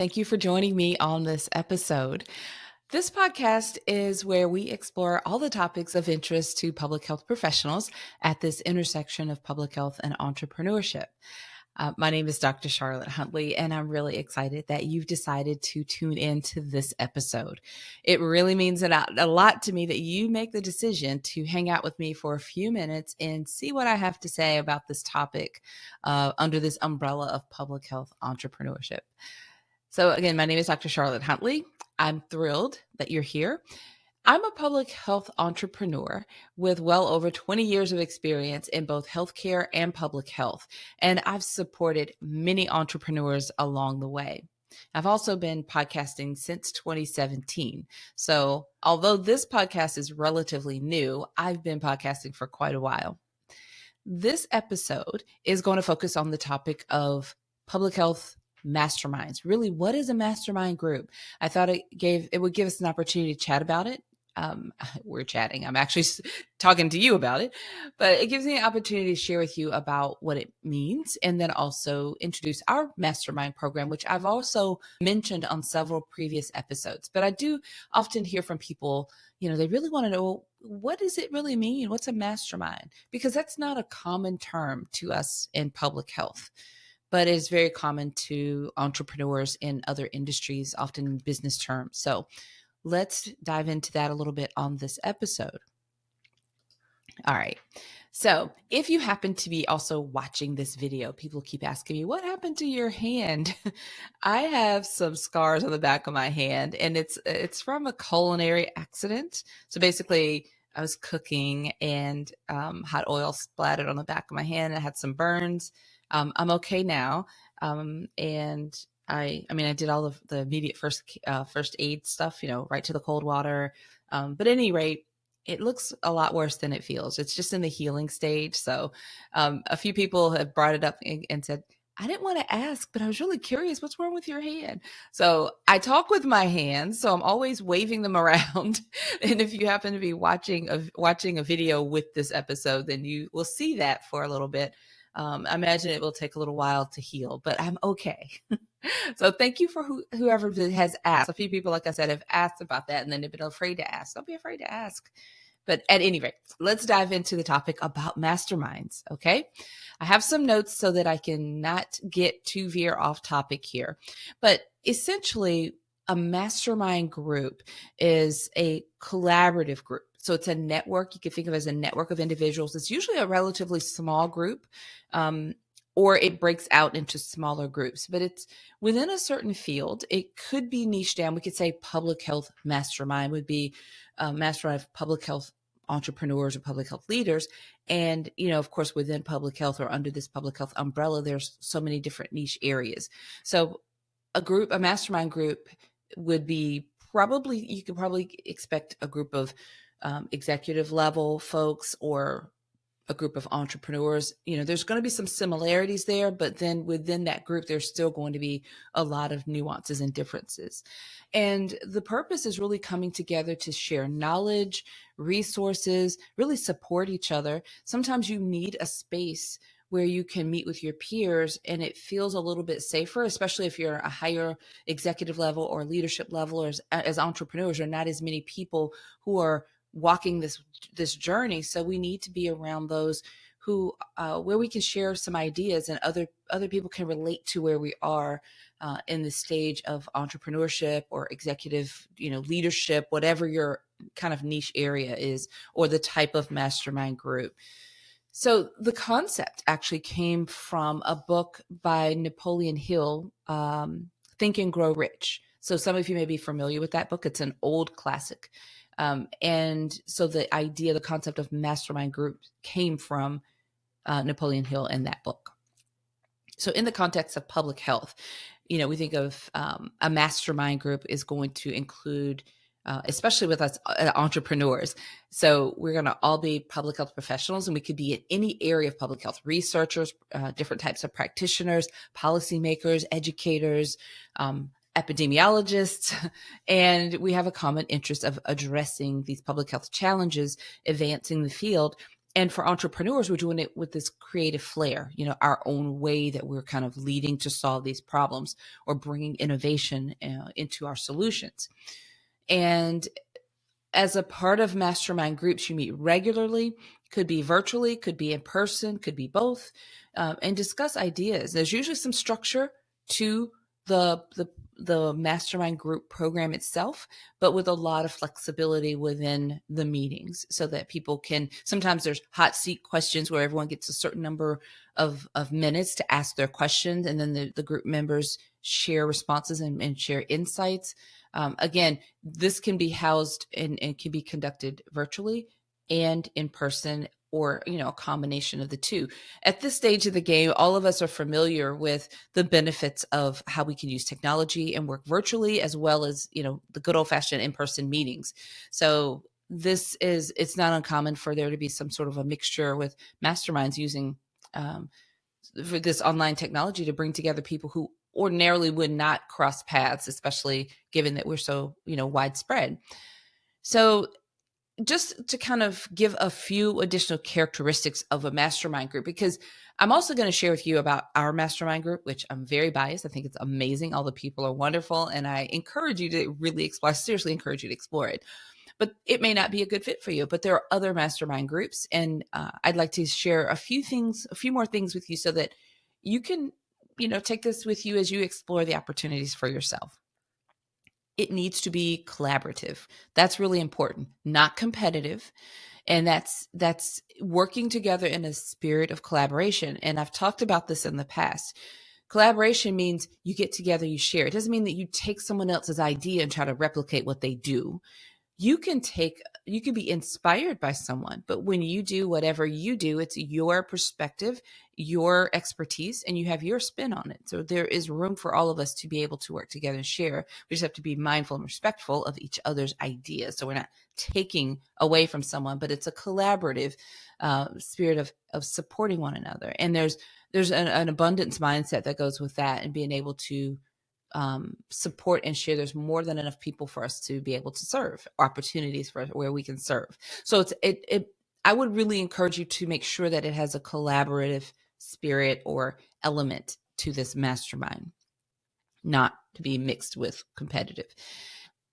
Thank you for joining me on this episode. This podcast is where we explore all the topics of interest to public health professionals at this intersection of public health and entrepreneurship. My name is Dr. Charlotte Huntley, and I'm really excited that you've decided to tune into this episode. It really means a lot to me that you make the decision to hang out with me for a few minutes and see what I have to say about this topic under this umbrella of public health entrepreneurship. So again, my name is Dr. Charlotte Huntley. I'm thrilled that you're here. I'm a public health entrepreneur with well over 20 years of experience in both healthcare and public health, and I've supported many entrepreneurs along the way. I've also been podcasting since 2017. So although this podcast is relatively new, I've been podcasting for quite a while. This episode is going to focus on the topic of public health masterminds. Really, what is a mastermind group? I thought it would give us an opportunity to chat about it. We're chatting. I'm actually talking to you about it, but it gives me an opportunity to share with you about what it means and then also introduce our mastermind program, which I've also mentioned on several previous episodes. But I do often hear from people, they really want to know, what does it really mean? What's a mastermind? Because that's not a common term to us in public health, but it's very common to entrepreneurs in other industries, often in business terms. So let's dive into that a little bit on this episode. All right. So if you happen to be also watching this video, people keep asking me, what happened to your hand? I have some scars on the back of my hand, and it's from a culinary accident. So basically, I was cooking and hot oil splattered on the back of my hand. I had some burns. I'm okay now. And I did all of the immediate first aid stuff, right to the cold water. But at any rate, it looks a lot worse than it feels. It's just in the healing stage. So a few people have brought it up and said, I didn't want to ask, but I was really curious, what's wrong with your hand? So I talk with my hands, so I'm always waving them around. And if you happen to be watching a video with this episode, then you will see that for a little bit. I imagine it will take a little while to heal, but I'm okay. So thank you for whoever has asked. A few people, like I said, have asked about that, and then they've been afraid to ask. Don't be afraid to ask. But at any rate, let's dive into the topic about masterminds, okay? I have some notes so that I can not get too veer off topic here. But essentially, a mastermind group is a collaborative group. So it's a network. You can think of it as a network of individuals. It's usually a relatively small group, or it breaks out into smaller groups, but it's within a certain field. It could be niche down. We could say public health mastermind would be a mastermind of public health entrepreneurs or public health leaders. And, of course, within public health or under this public health umbrella, there's so many different niche areas. So a mastermind group would be you could probably expect a group of executive level folks or a group of entrepreneurs. There's going to be some similarities there, but then within that group, there's still going to be a lot of nuances and differences. And the purpose is really coming together to share knowledge, resources, really support each other. Sometimes you need a space where you can meet with your peers and it feels a little bit safer, especially if you're a higher executive level or leadership level, or as entrepreneurs, there are not as many people who are walking this journey. So we need to be around those who where we can share some ideas and other people can relate to where we are in the stage of entrepreneurship or executive leadership, whatever your kind of niche area is, or the type of mastermind group. So the concept actually came from a book by Napoleon Hill, Think and Grow Rich. So some of you may be familiar with that book. It's an old classic. And so the concept of mastermind group came from Napoleon Hill in that book. So in the context of public health, we think of a mastermind group is going to include, especially with us entrepreneurs. So we're going to all be public health professionals, and we could be in any area of public health: researchers, different types of practitioners, policymakers, educators, epidemiologists, and we have a common interest of addressing these public health challenges, advancing the field, And for entrepreneurs, we're doing it with this creative flair, our own way that we're kind of leading to solve these problems or bringing innovation into our solutions. And as a part of mastermind groups, you meet regularly, could be virtually, could be in person, could be both, and discuss ideas. There's usually some structure to the mastermind group program itself, but with a lot of flexibility within the meetings so that people can, sometimes there's hot seat questions where everyone gets a certain number of minutes to ask their questions. And then the group members share responses and share insights. Again, this can be housed and can be conducted virtually and in person, or a combination of the two. At this stage of the game, all of us are familiar with the benefits of how we can use technology and work virtually, as well as the good old-fashioned in-person meetings. So it's not uncommon for there to be some sort of a mixture with masterminds using for this online technology to bring together people who ordinarily would not cross paths, especially given that we're so widespread. So just to kind of give a few additional characteristics of a mastermind group, because I'm also going to share with you about our mastermind group, which I'm very biased. I think it's amazing. All the people are wonderful. And I encourage you to really explore, I seriously encourage you to explore it. But it may not be a good fit for you. But there are other mastermind groups. And I'd like to share a few more things with you so that you can, take this with you as you explore the opportunities for yourself. It needs to be collaborative. That's really important, not competitive. And that's working together in a spirit of collaboration. And I've talked about this in the past. Collaboration means you get together, you share. It doesn't mean that you take someone else's idea and try to replicate what they do. You can be inspired by someone, but when you do whatever you do, it's your perspective, your expertise, and you have your spin on it. So there is room for all of us to be able to work together and share. We just have to be mindful and respectful of each other's ideas. So we're not taking away from someone, but it's a collaborative spirit of supporting one another. And there's an abundance mindset that goes with that, and being able to support and share. There's more than enough people for us to be able to serve, opportunities for where we can serve. So I would really encourage you to make sure that it has a collaborative spirit or element to this mastermind, not to be mixed with competitive.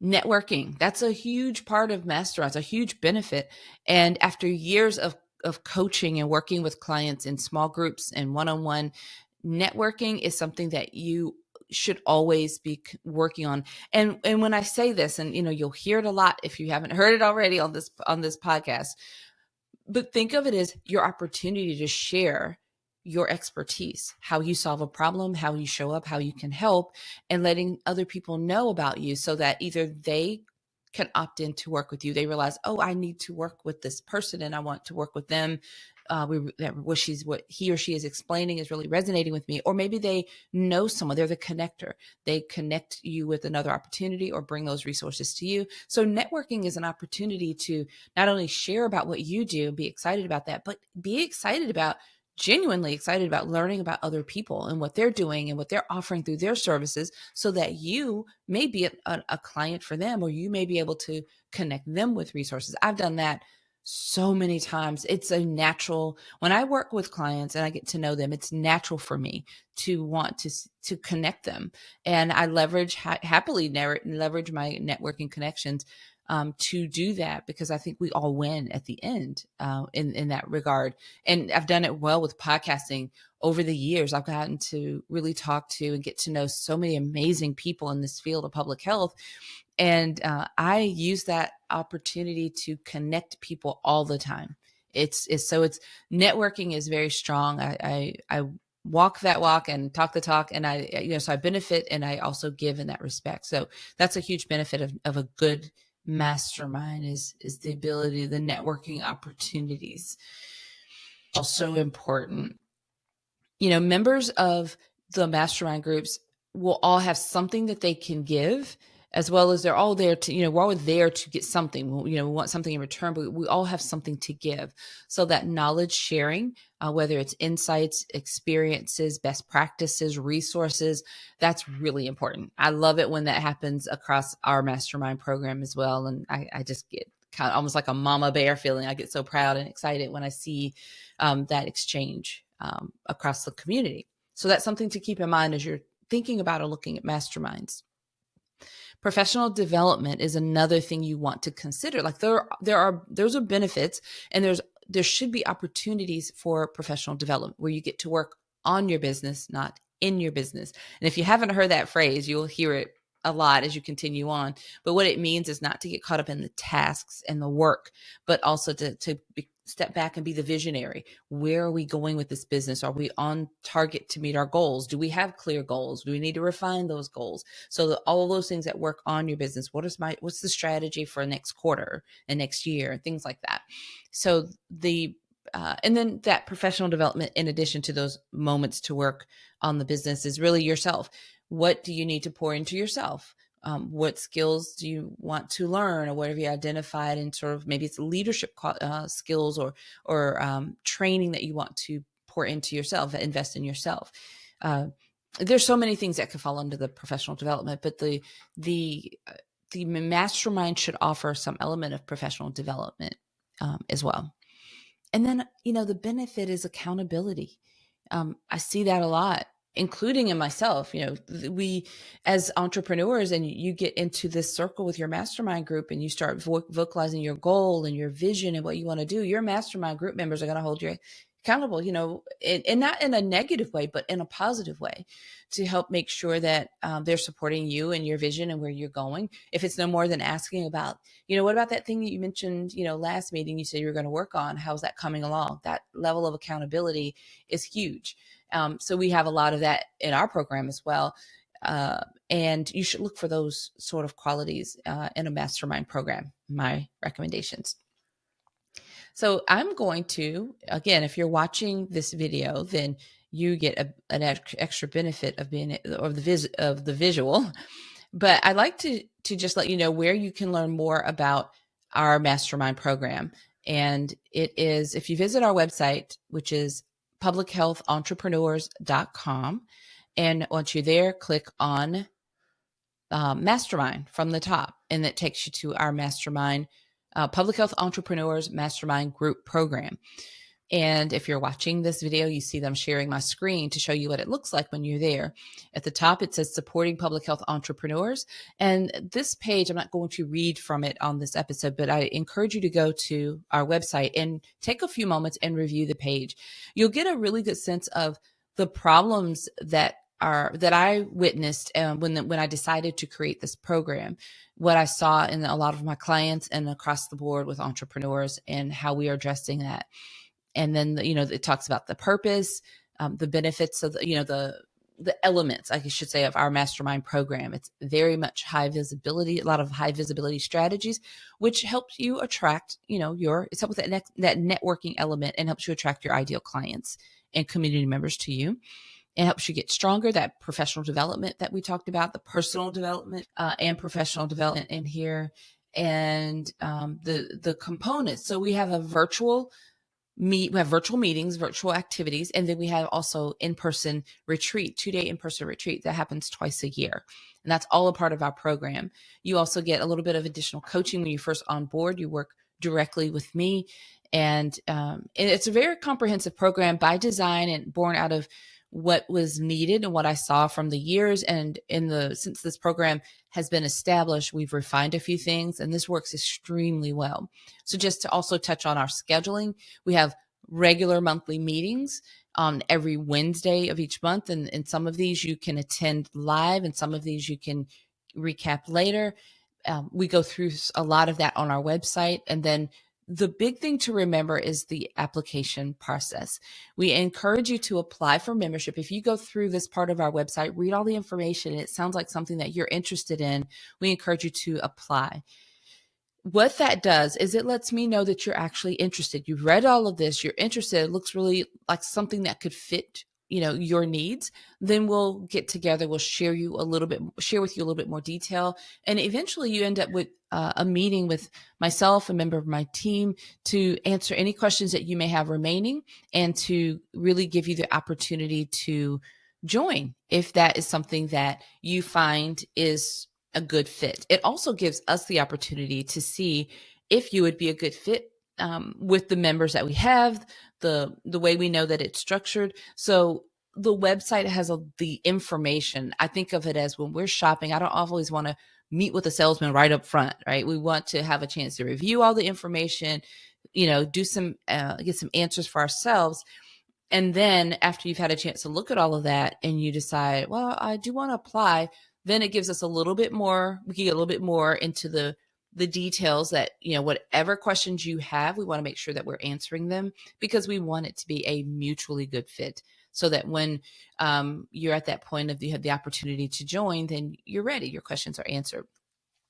Networking, that's a huge part of masterminds, a huge benefit. And after years of coaching and working with clients in small groups and one-on-one, networking is something that you should always be working on. And when I say this, and you'll hear it a lot if you haven't heard it already on this podcast, but think of it as your opportunity to share your expertise, how you solve a problem, how you show up, how you can help, and letting other people know about you so that either they can opt in to work with you. They realize, oh, I need to work with this person and I want to work with them. What he or she is explaining is really resonating with me. Or maybe they know someone, they're the connector. They connect you with another opportunity or bring those resources to you. So networking is an opportunity to not only share about what you do and be excited about that, but be genuinely excited about learning about other people and what they're doing and what they're offering through their services, so that you may be a client for them, or you may be able to connect them with resources. I've done that so many times. It's a natural, when I work with clients and I get to know them, it's natural for me to want to connect them. And I happily leverage my networking connections to do that, because I think we all win at the end in that regard. And I've done it well with podcasting over the years. I've gotten to really talk to and get to know so many amazing people in this field of public health. And I use that opportunity to connect people all the time. It's networking is very strong. I walk that walk and talk the talk, and so I benefit and I also give in that respect. So that's a huge benefit of a good mastermind is the ability, the networking opportunities. Also important. Members of the mastermind groups will all have something that they can give, as well as they're all there to, we're all there to get something. We want something in return, but we all have something to give. So that knowledge sharing, whether it's insights, experiences, best practices, resources, that's really important. I love it when that happens across our mastermind program as well. And I just get kind of almost like a mama bear feeling. I get so proud and excited when I see that exchange across the community. So that's something to keep in mind as you're thinking about or looking at masterminds. Professional development is another thing you want to consider. Like those are benefits, and there should be opportunities for professional development where you get to work on your business, not in your business. And if you haven't heard that phrase, you'll hear it a lot as you continue on. But what it means is not to get caught up in the tasks and the work, but also step back and be the visionary. Where are we going with this business? Are we on target to meet our goals? Do we have clear goals? Do we need to refine those goals? So all of those things that work on your business, what's the strategy for next quarter and next year and things like that. So and then that professional development, in addition to those moments to work on the business, is really yourself. What do you need to pour into yourself? What skills do you want to learn, or what have you identified in sort of maybe it's leadership skills or training that you want to pour into yourself, invest in yourself. There's so many things that could fall under the professional development, but the mastermind should offer some element of professional development as well. And then, the benefit is accountability. I see that a lot, including in myself. We as entrepreneurs, and you get into this circle with your mastermind group and you start vocalizing your goal and your vision and what you want to do, your mastermind group members are going to hold you accountable, and not in a negative way, but in a positive way, to help make sure that they're supporting you and your vision and where you're going. If it's no more than asking about, what about that thing that you mentioned, last meeting, you said you were going to work on, how's that coming along? That level of accountability is huge. So we have a lot of that in our program as well. And you should look for those sort of qualities in a mastermind program, my recommendations. So I'm going to, again, if you're watching this video, then you get an extra benefit of being of the visual. But I'd like to just let you know where you can learn more about our mastermind program. And it is, if you visit our website, which is publichealthentrepreneurs.com, and once you're there, click on Mastermind from the top, and that takes you to our Mastermind Public Health Entrepreneurs Mastermind Group Program. And if you're watching this video, you see them sharing my screen to show you what it looks like when you're there. At the top, it says Supporting Public Health Entrepreneurs. And this page, I'm not going to read from it on this episode, but I encourage you to go to our website and take a few moments and review the page. You'll get a really good sense of the problems that I witnessed when I decided to create this program, what I saw in a lot of my clients and across the board with entrepreneurs, and how we are addressing that. And then, it talks about the purpose, the benefits of the elements, I should say, of our mastermind program. It's very much high visibility, a lot of high visibility strategies, which helps you attract, it's help with that networking element, and helps you attract your ideal clients and community members to you. It helps you get stronger, that professional development that we talked about, the personal development and professional development in here, and the components. So we have virtual meetings, virtual activities, and then we have also in-person retreat, 2-day in-person retreat that happens twice a year. And that's all a part of our program. You also get a little bit of additional coaching when you first on board. You work directly with me. And it's a very comprehensive program by design and born out of what was needed and what I saw from the years. And since this program has been established, we've refined a few things, and this works extremely well. So just to also touch on our scheduling, we have regular monthly meetings on every Wednesday of each month. And some of these you can attend live, and some of these you can recap later. We go through a lot of that on our website. And then the big thing to remember is the application process. We encourage you to apply for membership. If you go through this part of our website, read all the information, and it sounds like something that you're interested in, we encourage you to apply. What that does is it lets me know that you're actually interested. You've read all of this, you're interested. It looks really like something that could fit your needs. Then we'll get together, we'll share with you a little bit more detail. And eventually you end up with a meeting with myself, a member of my team, to answer any questions that you may have remaining, and to really give you the opportunity to join if that is something that you find is a good fit. It also gives us the opportunity to see if you would be a good fit with the members that we have, the way we know that it's structured. So the website has the information. I think of it as when we're shopping, I don't always want to meet with the salesman right up front, right? We want to have a chance to review all the information, do some, get some answers for ourselves. And then after you've had a chance to look at all of that and you decide, well, I do want to apply, then it gives us a little bit more, we can get a little bit more into the details that, whatever questions you have, we want to make sure that we're answering them, because we want it to be a mutually good fit, so that when you're at that point of you have the opportunity to join, then you're ready, your questions are answered.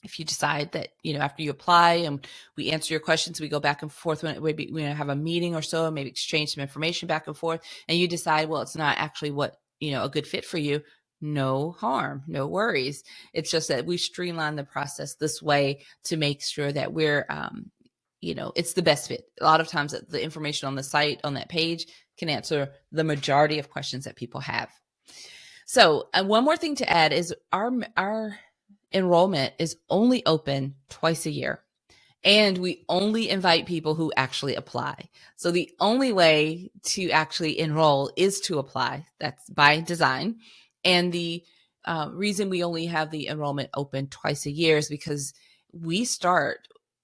If you decide that, after you apply and we answer your questions, we go back and forth, when we have a meeting or so, maybe exchange some information back and forth, and you decide, well, it's not actually what, a good fit for you, no harm, no worries. It's just that we streamline the process this way to make sure that we're, it's the best fit. A lot of times the information on the site, on that page, can answer the majority of questions that people have. So one more thing to add is our enrollment is only open twice a year, and we only invite people who actually apply. So the only way to actually enroll is to apply. That's by design. And the reason we only have the enrollment open twice a year is because we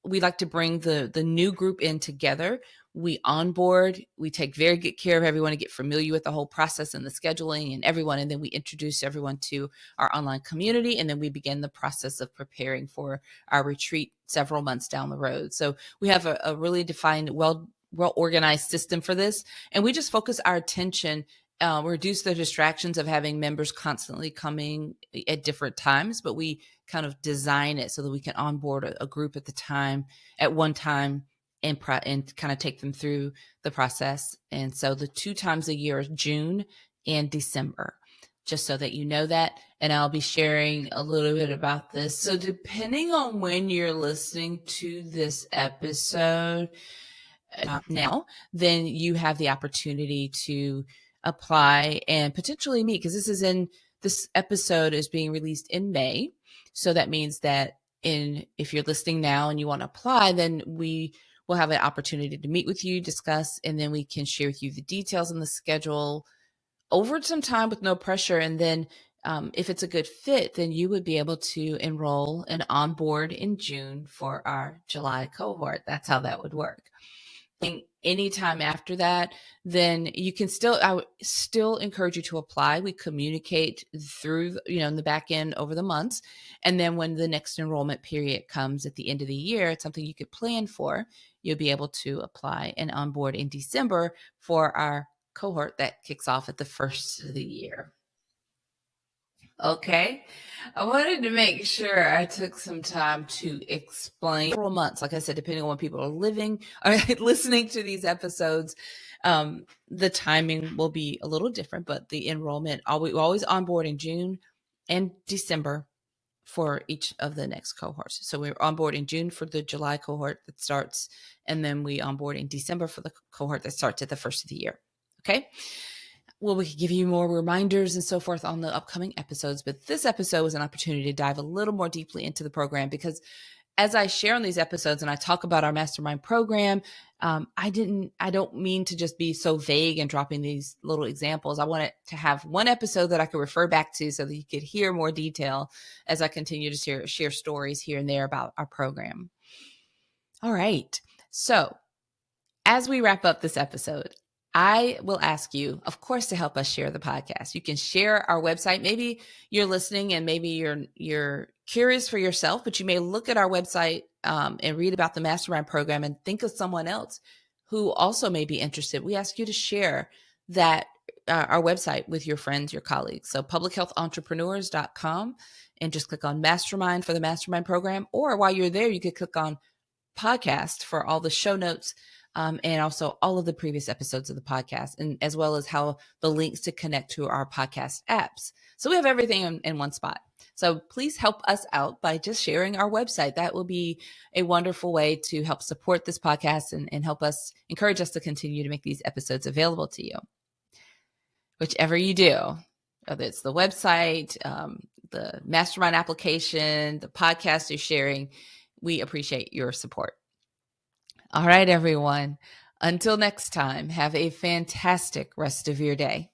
like to bring the new group in together. We onboard, we take very good care of everyone to get familiar with the whole process and the scheduling and everyone. And then we introduce everyone to our online community. And then we begin the process of preparing for our retreat several months down the road. So we have a really defined, well-organized system for this. And we just focus our attention, reduce the distractions of having members constantly coming at different times, but we kind of design it so that we can onboard a group at one time, and kind of take them through the process. And so the 2 times a year is June and December, just so that you know that. And I'll be sharing a little bit about this. So depending on when you're listening to this episode now, then you have the opportunity to apply and potentially meet, because this episode is being released in May. So that means that if you're listening now and you want to apply, then we will have an opportunity to meet with you, discuss, and then we can share with you the details and the schedule over some time with no pressure. And then if it's a good fit, then you would be able to enroll and onboard in June for our July cohort. That's how that would work. Anytime after that, then I would still encourage you to apply. We communicate through, in the back end over the months. And then when the next enrollment period comes at the end of the year, it's something you could plan for. You'll be able to apply and onboard in December for our cohort that kicks off at the first of the year. Okay. I wanted to make sure I took some time to explain several months. Like I said, depending on when people are listening to these episodes, the timing will be a little different, but the enrollment, we always onboard in June and December for each of the next cohorts. So we're on board in June for the July cohort that starts, and then we onboard in December for the cohort that starts at the first of the year. Okay. Well, we could give you more reminders and so forth on the upcoming episodes, but this episode was an opportunity to dive a little more deeply into the program, because as I share on these episodes and I talk about our Mastermind program, I don't mean to just be so vague and dropping these little examples. I wanted to have one episode that I could refer back to so that you could hear more detail as I continue to share stories here and there about our program. All right. So as we wrap up this episode, I will ask you, of course, to help us share the podcast. You can share our website. Maybe you're listening and maybe you're curious for yourself, but you may look at our website and read about the Mastermind program and think of someone else who also may be interested. We ask you to share that our website with your friends, your colleagues. So publichealthentrepreneurs.com, and just click on Mastermind for the Mastermind program. Or while you're there, you could click on podcast for all the show notes, and also all of the previous episodes of the podcast, and as well as how the links to connect to our podcast apps. So we have everything in one spot. So please help us out by just sharing our website. That will be a wonderful way to help support this podcast and help us, encourage us to continue to make these episodes available to you. Whichever you do, whether it's the website, the Mastermind application, the podcast you're sharing, we appreciate your support. All right, everyone. Until next time, have a fantastic rest of your day.